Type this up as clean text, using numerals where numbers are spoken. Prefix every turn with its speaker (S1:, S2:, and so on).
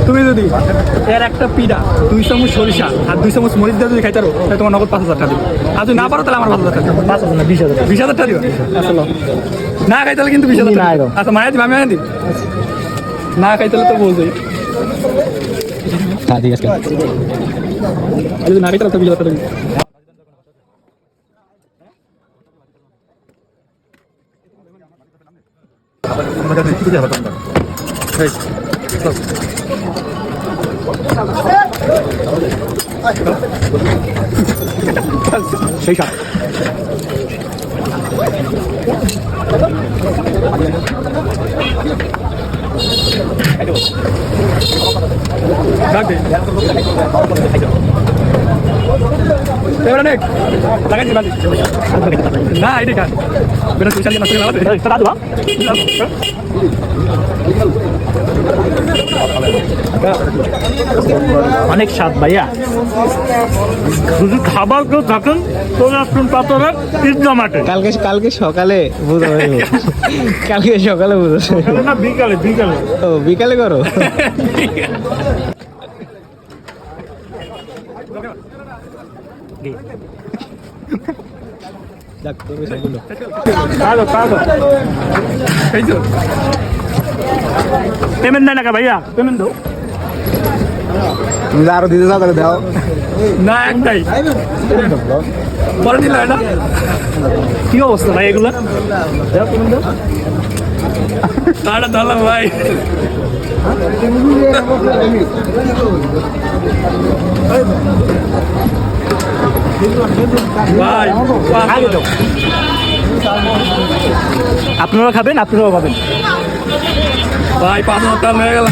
S1: তুমি যদি এর একটা পিঠা 2 চামচ সরিষা আর 2 চামচ মরিচ দিয়ে যদি খাইতে পারো তাহলে তোমার নগদ 5,000 টাকা দিবে। আর যদি না পারো তাহলে আমার 5,000 টাকা দিবে।
S2: 5,000 না 20,000।
S1: 20,000 টাকা দিবে। আসলে না খাই তাহলে কিন্তু 20,000 টাকা দিবে। আচ্ছা মায়া দিবে, আমি মায়া দিই। না খাই তাহলে তো বলছি।
S2: হ্যাঁ ঠিক আছে।
S1: আর যদি না খাই তাহলে তো 20,000 টাকা দিবে।
S2: সেই সাত
S1: ডাক দে। এবার অনেক লাগাইছি বালি। না এটাই খান। বেটা তুই চালিয়ে নষ্ট করে লাগাতে।
S2: টাকা দেবা অনেক স্বাদ ভাইয়া। যদি খাবার কেউ থাকেন চলে আসুন পাতরে পিৎজা মাঠে।
S3: কালকে সকালে বুঝো কালকে সকালে বুঝো
S2: না বিকালে বিকালে
S3: ও বিকালে করো
S2: পেমেন্ট দেয় না কা ভাইয়া? পেমেন্ট দাও।
S3: তুমি আরো দিতে চাও তাহলে দাও
S1: না একটাই পরে দিল এটা।
S2: কি অবস্থা ভাই এগুলা? দাও পেমেন্ট দাও।
S1: তাড়া ধরলাম ভাই। ভাই
S2: আগে দাও। আপনারা খাবেন, আপনারাও পাবেন।
S1: ভাই 5,000 টাকা হয়ে গেল।